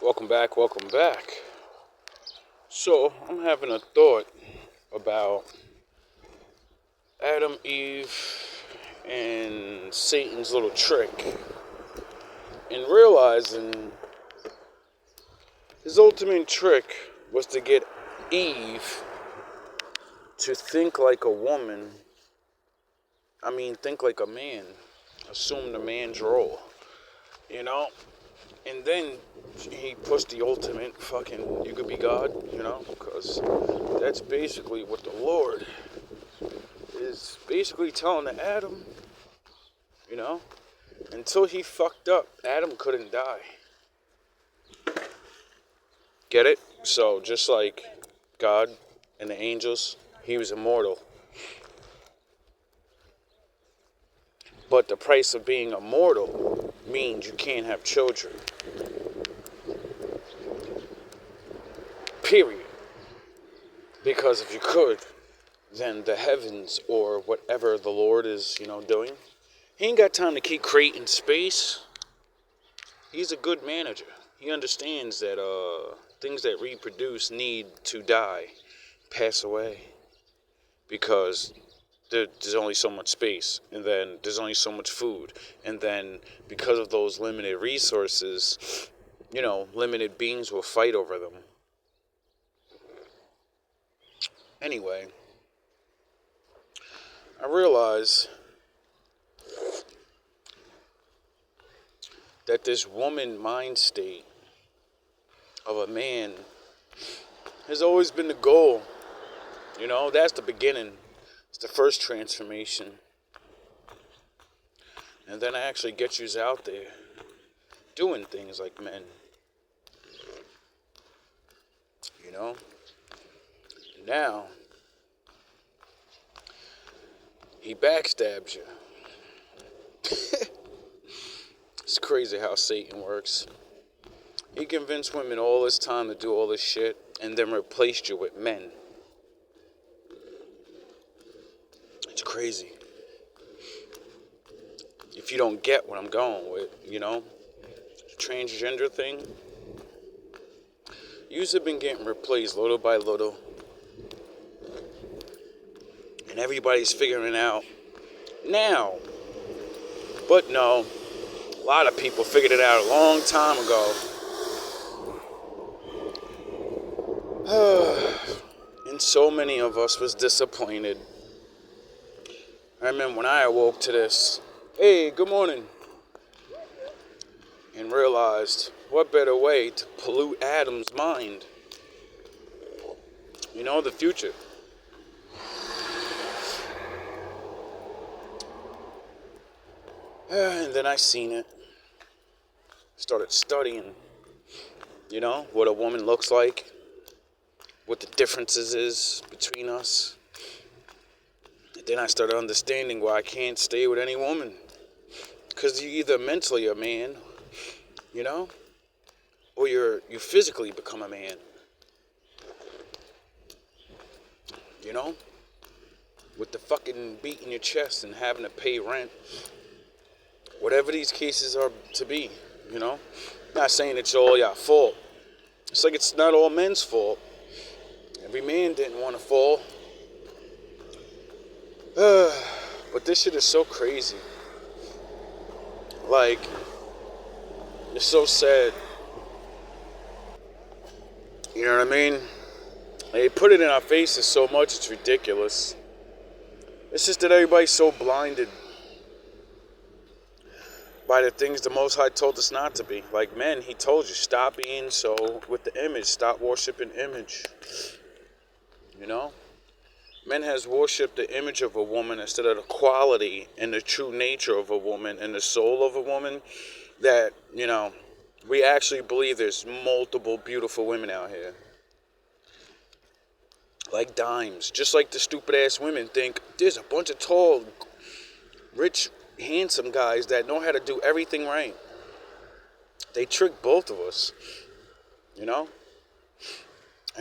Welcome back, welcome back. So, I'm having a thought about Adam, Eve, and Satan's little trick, and realizing his ultimate trick was to get Eve to think like a woman. Think like a man, assume the man's role, you know? And then he puts the ultimate fucking, you could be God, because that's basically what the Lord is basically telling to Adam, you know? Until he fucked up, Adam couldn't die. Get it? So, just like God and the angels, he was immortal. But the price of being immortal means you can't have children. Period. Because if you could, then the heavens or whatever the Lord is, doing, he ain't got time to keep creating space. He's a good manager. He understands that things that reproduce need to die, pass away, because there's only so much space, and then there's only so much food, and then because of those limited resources, limited beings will fight over them. Anyway, I realize that this woman mind state of a man has always been the goal. That's the beginning. It's the first transformation. And then I actually get yous out there doing things like men. Now, he backstabs you. It's crazy how Satan works. He convinced women all this time to do all this shit and then replaced you with men. It's crazy. If you don't get what I'm going with, transgender thing, yous have been getting replaced little by little. And everybody's figuring it out now. But no, a lot of people figured it out a long time ago. And so many of us was disappointed. I remember when I awoke to this, hey, good morning, and realized what better way to pollute Adam's mind. The future. And then I seen it. Started studying, what a woman looks like, what the differences is between us. And then I started understanding why I can't stay with any woman. Because you're either mentally a man, or you physically become a man. With the fucking beating your chest and having to pay rent. Whatever these cases are to be, Not saying it's all your fault. It's like it's not all men's fault. Every man didn't want to fall. But this shit is so crazy. Like, it's so sad. You know what I mean? They put it in our faces so much, it's ridiculous. It's just that everybody's so blinded by the things the Most High told us not to be. Like men, he told you, stop being so with the image. Stop worshiping image. Men has worshipped the image of a woman instead of the quality and the true nature of a woman and the soul of a woman. That, we actually believe there's multiple beautiful women out here. Like dimes. Just like the stupid ass women think there's a bunch of tall, rich, handsome guys that know how to do everything right. They trick both of us, and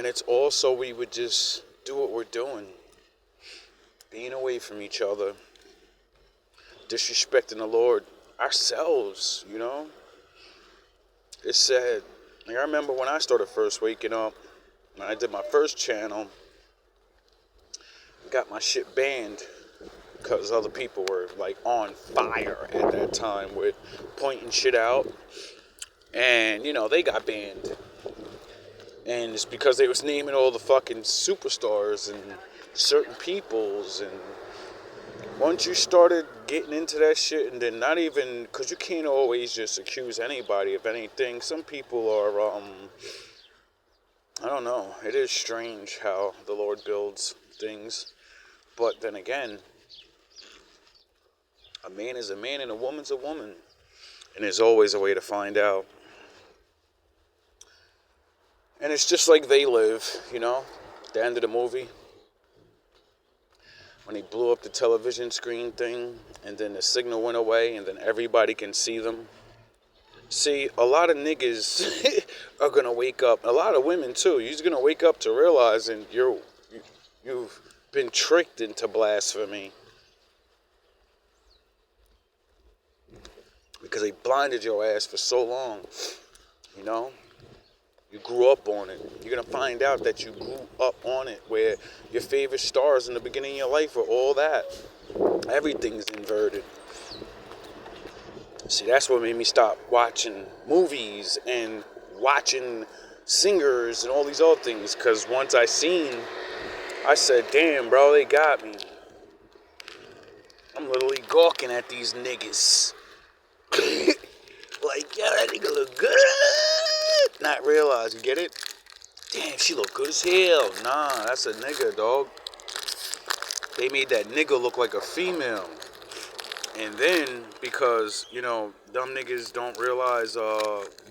it's all so we would just do what we're doing, being away from each other, disrespecting the Lord, ourselves. It's sad. Like, I remember when I started first waking up, when I did my first channel, I got my shit banned because other people were like on fire at that time with pointing shit out, and they got banned. And it's because they was naming all the fucking superstars and certain peoples. And once you started getting into that shit, and then not even, because you can't always just accuse anybody of anything. Some people are, I don't know. It is strange how the Lord builds things. But then again, a man is a man and a woman's a woman. And there's always a way to find out. And it's just like They Live, the end of the movie. When he blew up the television screen thing, and then the signal went away, and then everybody can see them. See, a lot of niggas are going to wake up, a lot of women too, you're going to wake up to realizing you've been tricked into blasphemy. Because they blinded your ass for so long, You grew up on it. You're going to find out that you grew up on it, where your favorite stars in the beginning of your life were all that. Everything's inverted. See, that's what made me stop watching movies and watching singers and all these other things. Because once I said, damn, bro, they got me. I'm literally gawking at these niggas. Like, yo, that nigga look good. Not realize, you get it? Damn, she look good as hell. Nah, that's a nigga, dog. They made that nigga look like a female. And then, because, dumb niggas don't realize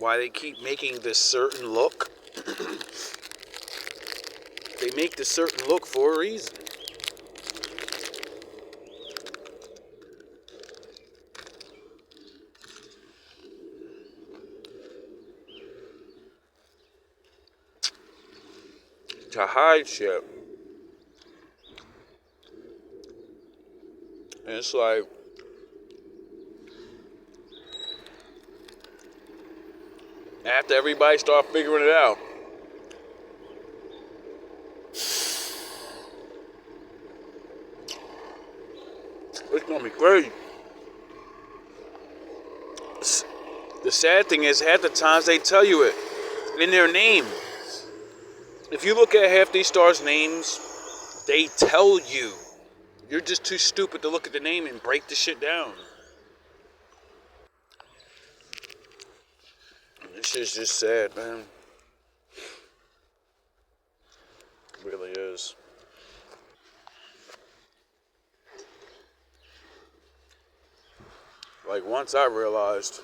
why they keep making this certain look. They make this certain look for a reason. To hide shit. And it's like, after everybody start figuring it out, it's gonna be crazy. The sad thing is, half the times they tell you it in their name. If you look at half these stars' names, they tell you. You're just too stupid to look at the name and break the shit down. This shit's just sad, man. It really is. Like, once I realized,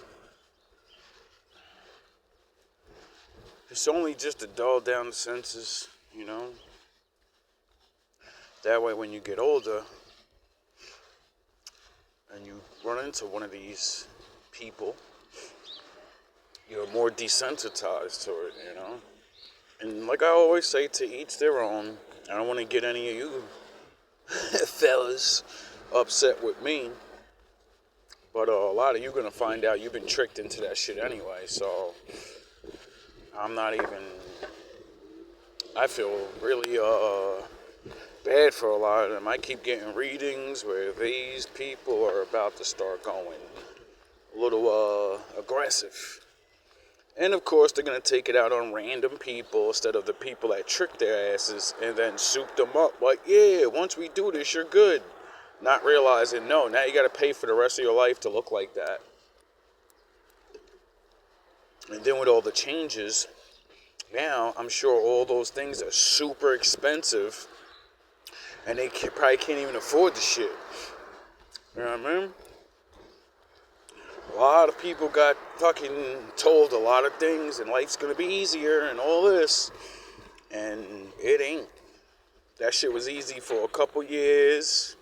it's only just to dull down the senses, That way, when you get older and you run into one of these people, you're more desensitized to it, And like I always say, to each their own. I don't want to get any of you fellas upset with me. But a lot of you going to find out you've been tricked into that shit anyway. So I'm not even... I feel really bad for a lot of them. I keep getting readings where these people are about to start going a little aggressive. And of course, they're going to take it out on random people instead of the people that tricked their asses and then soup them up. Like, yeah, once we do this, you're good. Not realizing, no, now you got to pay for the rest of your life to look like that. And then with all the changes, now I'm sure all those things are super expensive. And they probably can't even afford the shit. You know what I mean? A lot of people got fucking told a lot of things, and life's gonna be easier and all this. And it ain't. That shit was easy for a couple years.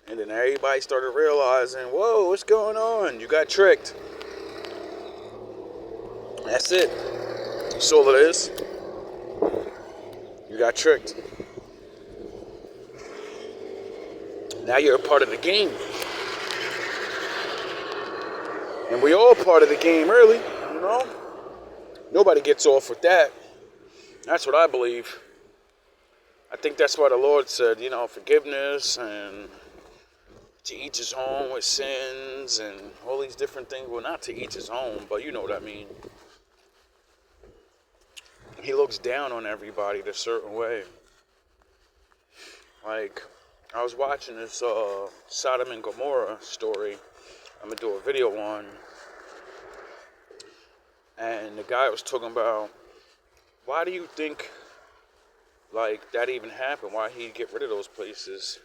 And then everybody started realizing, whoa, what's going on? You got tricked. That's it. That's all it is. You got tricked. Now you're a part of the game. And we all part of the game early, Nobody gets off with that. That's what I believe. I think that's why the Lord said, forgiveness and to each his own with sins and all these different things. Well, not to each his own, but you know what I mean. He looks down on everybody a certain way. Like, I was watching this Sodom and Gomorrah story. I'm going to do a video on. And the guy was talking about, why do you think, like, that even happened? Why he'd get rid of those places?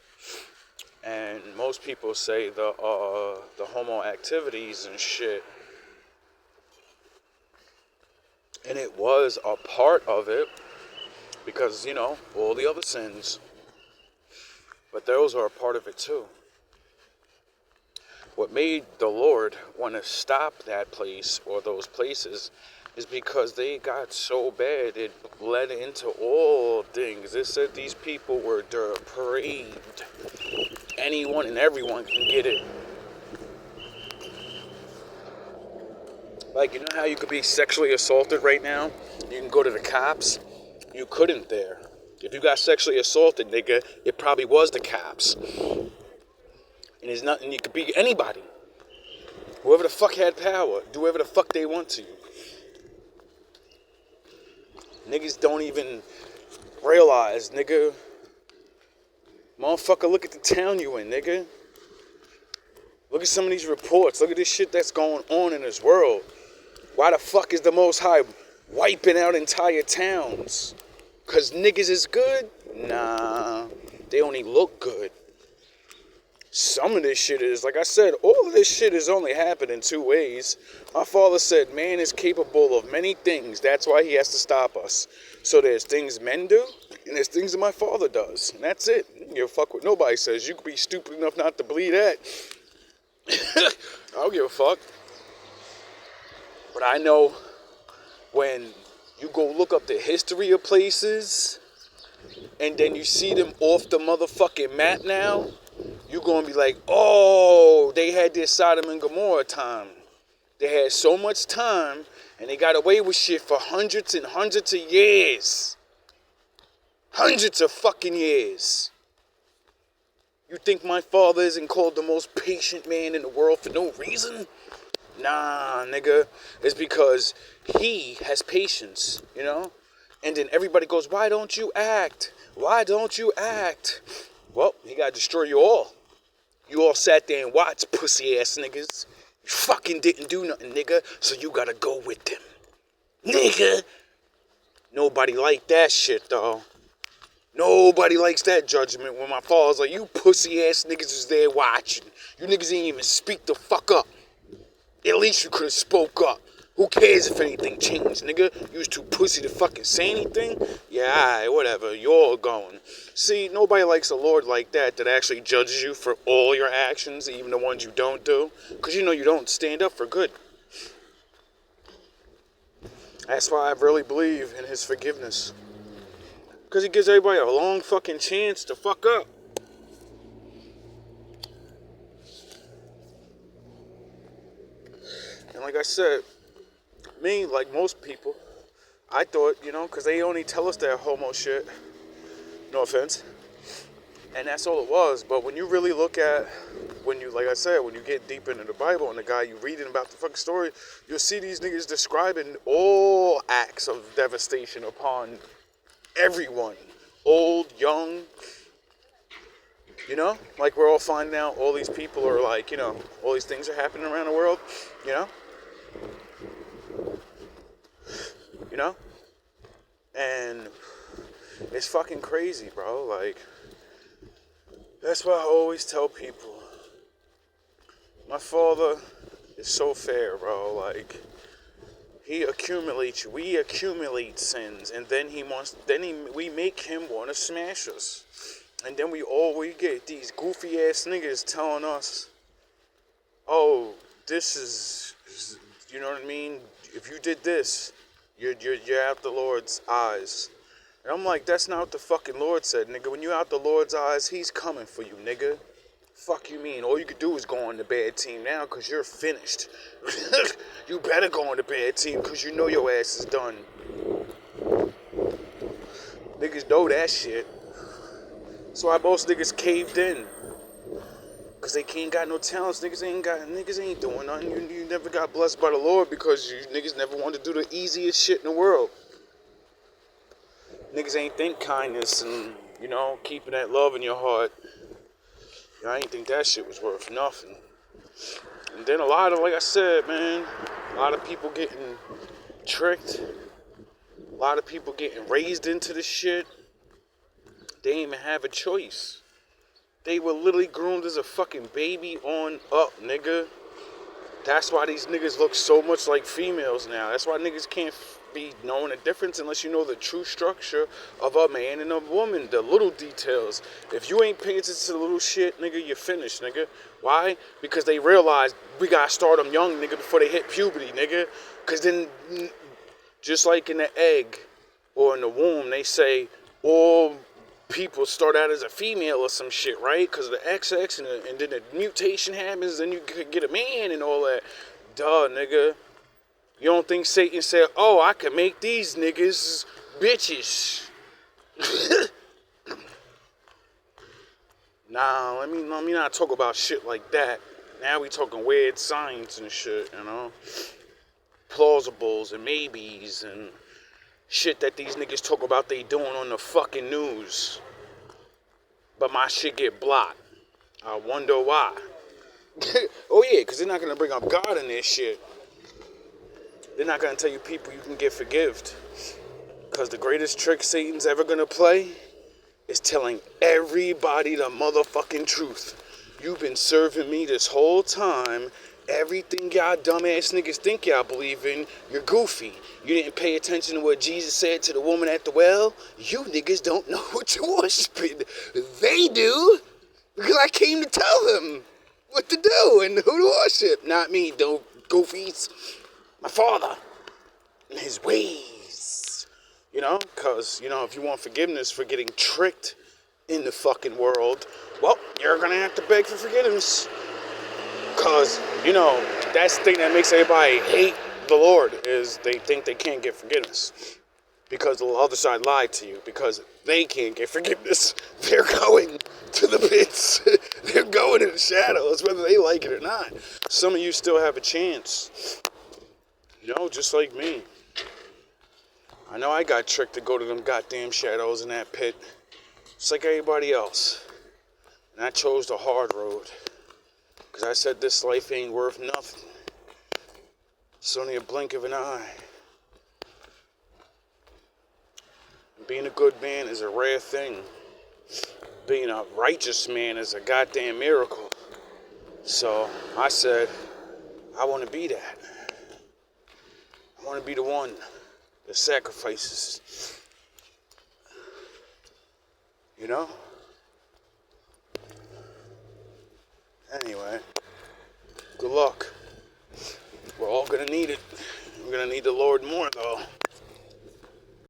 And most people say the homo activities and shit. And it was a part of it because, all the other sins. But those are a part of it too. What made the Lord want to stop that place or those places is because they got so bad it bled into all things. It said these people were depraved. Anyone and everyone can get it. Like, you know how you could be sexually assaulted right now? You can go to the cops. You couldn't there. If you got sexually assaulted, nigga, it probably was the cops. And there's nothing, you could be anybody. Whoever the fuck had power. Do whatever the fuck they want to you. Niggas don't even realize, nigga. Motherfucker, look at the town you in, nigga. Look at some of these reports. Look at this shit that's going on in this world. Why the fuck is the Most High wiping out entire towns? Because niggas is good? Nah. They only look good. Some of this shit is, like I said, all of this shit has only happened in two ways. My father said man is capable of many things. That's why he has to stop us. So there's things men do, and there's things that my father does. And that's it. You don't give a fuck what nobody says. You could be stupid enough not to believe that. I don't give a fuck. But I know when you go look up the history of places, and then you see them off the motherfucking map now, you're going to be like, oh, they had this Sodom and Gomorrah time. They had so much time, and they got away with shit for hundreds and hundreds of years. Hundreds of fucking years. You think my father isn't called the most patient man in the world for no reason? Nah, nigga. It's because he has patience, And then everybody goes, why don't you act? Why don't you act? Well, he got to destroy you all. You all sat there and watched, pussy ass niggas. You fucking didn't do nothing, nigga, so you gotta go with them. Nigga! Nobody liked that shit, though. Nobody likes that judgment when my father's like, you pussy ass niggas is there watching. You niggas ain't even speak the fuck up. At least you could have spoke up. Who cares if anything changed, nigga? You was too pussy to fucking say anything? Yeah, alright, whatever. You're all going. See, nobody likes a Lord like that actually judges you for all your actions, even the ones you don't do. Because you don't stand up for good. That's why I really believe in his forgiveness. Because he gives everybody a long fucking chance to fuck up. And like I said, me, like most people, I thought, because they only tell us that homo shit. No offense. And that's all it was. But when you really look at, like I said, when you get deep into the Bible and the guy you reading about the fucking story, you'll see these niggas describing all acts of devastation upon everyone. Old, young. Like we're all finding out all these people are like, all these things are happening around the world, And it's fucking crazy, bro. Like, that's why I always tell people, my father is so fair, bro. Like, we accumulate sins, and then we make him want to smash us. And then we get these goofy ass niggas telling us, oh, this is, you know what I mean? If you did this, you're out the Lord's eyes. And I'm like, that's not what the fucking Lord said, nigga. When you're out the Lord's eyes, he's coming for you, nigga. Fuck you mean? All you could do is go on the bad team now because you're finished. You better go on the bad team because you know your ass is done. Niggas know that shit. That's why most niggas caved in. Cause they can't got no talents. Niggas ain't doing nothing. You never got blessed by the Lord because you niggas never wanted to do the easiest shit in the world. Niggas ain't think kindness and, keeping that love in your heart. I ain't think that shit was worth nothing. And then like I said, man, a lot of people getting tricked. A lot of people getting raised into this shit. They didn't even have a choice. They were literally groomed as a fucking baby on up, nigga. That's why these niggas look so much like females now. That's why niggas can't be knowing the difference unless you know the true structure of a man and a woman. The little details. If you ain't paying attention to the little shit, nigga, you're finished, nigga. Why? Because they realize we gotta start them young, nigga, before they hit puberty, nigga. Because then, just like in the egg or in the womb, they say all people start out as a female or some shit, right? Because of the XX and then the mutation happens, then you could get a man and all that. Duh, nigga. You don't think Satan said, oh, I can make these niggas bitches? Nah, let me not talk about shit like that. Now we talking weird science and shit, plausibles and maybes and shit that these niggas talk about they doing on the fucking news. But my shit get blocked. I wonder why. Oh yeah, because they're not going to bring up God in this shit. They're not going to tell you people you can get forgived. Because the greatest trick Satan's ever going to play is telling everybody the motherfucking truth. You've been serving me this whole time. Everything y'all dumbass niggas think y'all believe in, you're goofy. You didn't pay attention to what Jesus said to the woman at the well. You niggas don't know what you're worshiping. They do. Because I came to tell them what to do and who to worship. Not me, don't goofies. My Father and his ways. Because, if you want forgiveness for getting tricked in the fucking world, well, you're going to have to beg for forgiveness. Because, that's the thing that makes everybody hate the Lord is they think they can't get forgiveness. Because the other side lied to you. Because they can't get forgiveness. They're going to the pits. They're going to the shadows, whether they like it or not. Some of you still have a chance. Just like me. I know I got tricked to go to them goddamn shadows in that pit. Just like everybody else. And I chose the hard road. Because I said this life ain't worth nothing. It's only a blink of an eye. Being a good man is a rare thing. Being a righteous man is a goddamn miracle. So I said, I want to be that. I want to be the one that sacrifices. Anyway, good luck. We're all going to need it. We're going to need the Lord more, though.